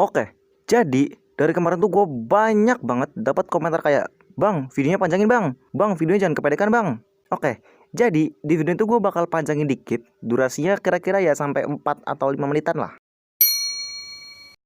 Oke, jadi dari kemarin tuh gue banyak banget dapat komentar kayak, "Bang, videonya panjangin bang, bang videonya jangan kepedekan bang." Oke, jadi di video itu gue bakal panjangin dikit, durasinya kira-kira ya sampai 4 atau 5 menitan lah.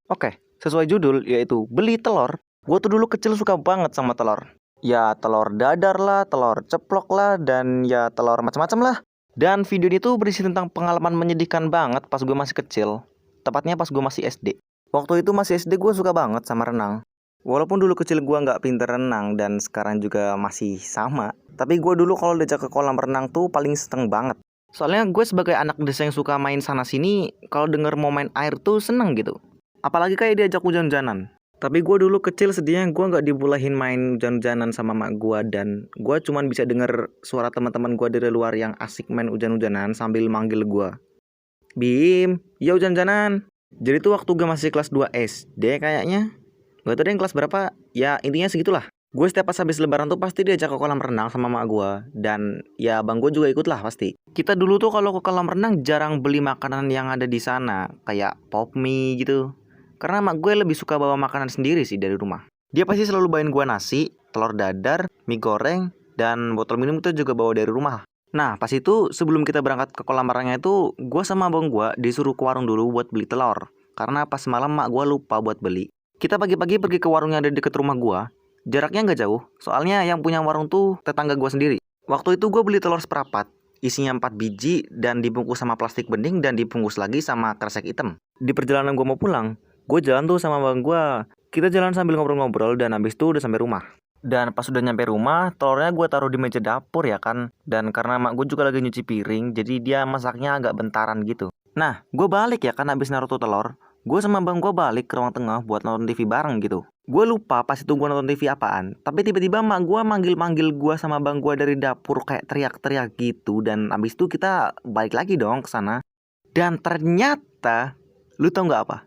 Oke, sesuai judul yaitu beli telur. Gue tuh dulu kecil suka banget sama telur. Ya telur dadar lah, telur ceplok lah, dan ya telur macam-macam lah. Dan video ini tuh berisi tentang pengalaman menyedihkan banget pas gue masih kecil. Tepatnya pas gue masih SD. Waktu itu masih SD gue suka banget sama renang. Walaupun dulu kecil gue nggak pinter renang dan sekarang juga masih sama. Tapi gue dulu kalau diajak ke kolam renang tuh paling seneng banget. Soalnya gue sebagai anak desa yang suka main sana sini, kalau denger mau main air tuh seneng gitu. Apalagi kayak diajak hujan-hujanan. Tapi gue dulu kecil sedihnya gue nggak dibolehin main hujan-hujanan sama mak gue. Dan gue cuman bisa denger suara teman-teman gue dari luar yang asik main hujan-hujanan sambil manggil gue. "Bim, ya hujan-hujanan." Jadi tuh waktu gue masih kelas 2 SD kayaknya. Gak tau deh yang kelas berapa. Ya intinya segitulah. Gue setiap pas habis lebaran tuh pasti diajak ke kolam renang sama mak gue. Dan ya abang gue juga ikut lah pasti. Kita dulu tuh kalau ke kolam renang jarang beli makanan yang ada di sana. Kayak pop mie gitu. Karena mak gue lebih suka bawa makanan sendiri sih dari rumah. Dia pasti selalu bawain gue nasi, telur dadar, mie goreng, dan botol minum itu juga bawa dari rumah. Nah pas itu sebelum kita berangkat ke kolam renangnya itu, gue sama abang gue disuruh ke warung dulu buat beli telur. Karena pas malam mak gue lupa buat beli. Kita pagi-pagi pergi ke warung yang ada deket rumah gue. Jaraknya nggak jauh, soalnya yang punya warung tuh tetangga gue sendiri. Waktu itu gue beli telur seperapat, isinya 4 biji dan dibungkus sama plastik bening dan dibungkus lagi sama kresek hitam. Di perjalanan gue mau pulang, gue jalan tuh sama abang gue. Kita jalan sambil ngobrol-ngobrol dan habis itu udah sampai rumah. Dan pas udah nyampe rumah, telurnya gue taruh di meja dapur ya kan. Dan karena mak gue juga lagi nyuci piring, jadi dia masaknya agak bentaran gitu. Nah, gue balik ya kan habis naruh tuh telur. Gue sama bang gue balik ke ruang tengah buat nonton TV bareng gitu. Gue lupa pas itu gue nonton TV apaan. Tapi tiba-tiba mak gue manggil-manggil gue sama bang gue dari dapur kayak teriak-teriak gitu. Dan habis itu kita balik lagi dong ke sana. Dan ternyata, lu tau nggak apa?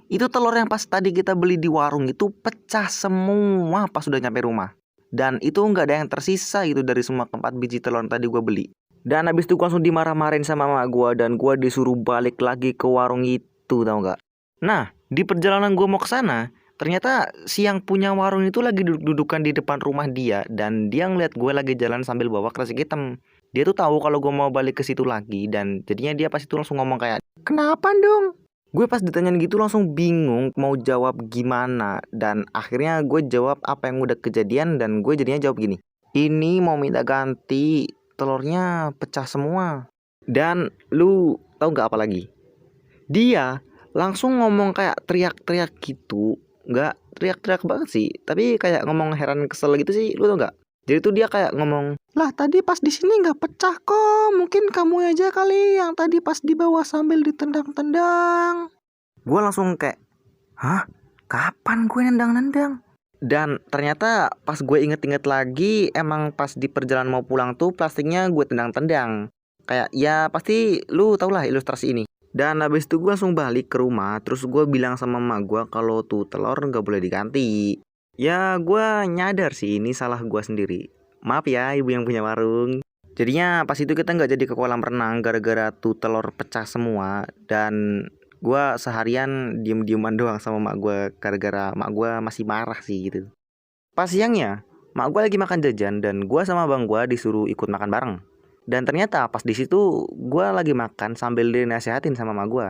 Itu telur yang pas tadi kita beli di warung itu pecah semua pas sudah nyampe rumah. Dan itu nggak ada yang tersisa gitu dari semua 4 biji telur yang tadi gue beli. Dan habis itu gue langsung dimarah-marahin sama mak gue. Dan gue disuruh balik lagi ke warung itu, tau nggak? Nah, di perjalanan gue mau ke sana, ternyata si yang punya warung itu lagi duduk-dudukan di depan rumah dia. Dan dia ngeliat gue lagi jalan sambil bawa kresek hitam. Dia tuh tahu kalau gue mau balik ke situ lagi. Dan jadinya dia pas itu langsung ngomong kayak, "Kenapa dong?" Gue pas ditanyain gitu langsung bingung mau jawab gimana. Dan akhirnya gue jawab apa yang udah kejadian. Dan gue jadinya jawab gini, "Ini mau minta ganti, telurnya pecah semua." Dan lu tahu gak apa lagi? Dia langsung ngomong kayak teriak-teriak gitu. Gak teriak-teriak banget sih, tapi kayak ngomong heran kesel gitu sih. Lu tau gak? Jadi tuh dia kayak ngomong, "Lah tadi pas di sini nggak pecah kok. Mungkin kamu aja kali yang tadi pas di bawah sambil ditendang-tendang." Gue langsung kayak, "Hah? Kapan gue nendang-nendang?" Dan ternyata pas gue inget-inget lagi, emang pas di perjalanan mau pulang tuh plastiknya gue tendang-tendang. Kayak ya pasti lu tau lah ilustrasi ini. Dan habis itu gue langsung balik ke rumah. Terus gue bilang sama emak gue kalau tuh telur nggak boleh diganti. Ya gue nyadar sih ini salah gue sendiri. Maaf ya ibu yang punya warung. Jadinya pas itu kita nggak jadi ke kolam renang gara-gara tuh telur pecah semua. Dan gue seharian diem-dieman doang sama mak gue gara-gara mak gue masih marah sih gitu. Pas siangnya, mak gue lagi makan jajan dan gue sama bang gue disuruh ikut makan bareng. Dan ternyata pas di situ gue lagi makan sambil dinasehatin sama mak gue.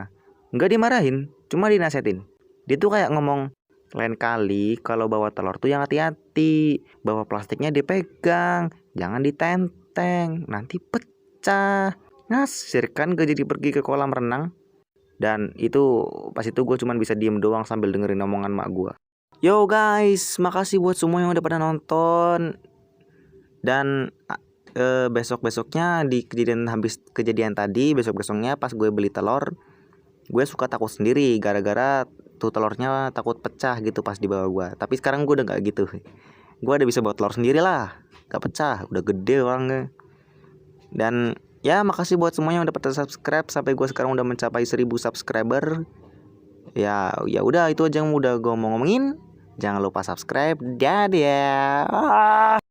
Nggak dimarahin, cuma dinasehatin. Dia tuh kayak ngomong, "Lain kali kalau bawa telur tuh yang hati-hati. Bawa plastiknya dipegang, jangan ditenteng, nanti pecah." Ngasir kan gak jadi pergi ke kolam renang. Dan itu pas itu gue cuma bisa diem doang sambil dengerin omongan mak gue. Yo guys, makasih buat semua yang udah pada nonton. Dan besok-besoknya di kejadian tadi, besok-besoknya pas gue beli telur, gue suka takut sendiri gara-gara tuh telurnya takut pecah gitu pas di bawah gue. Tapi sekarang gue udah gak gitu. Gue udah bisa bawa telur sendiri lah, gak pecah, udah gede orangnya. Dan ya makasih buat semuanya yang udah pada subscribe sampai gue sekarang udah mencapai 1000 subscriber. Ya udah itu aja yang udah gue mau ngomongin. Jangan lupa subscribe. Dadah.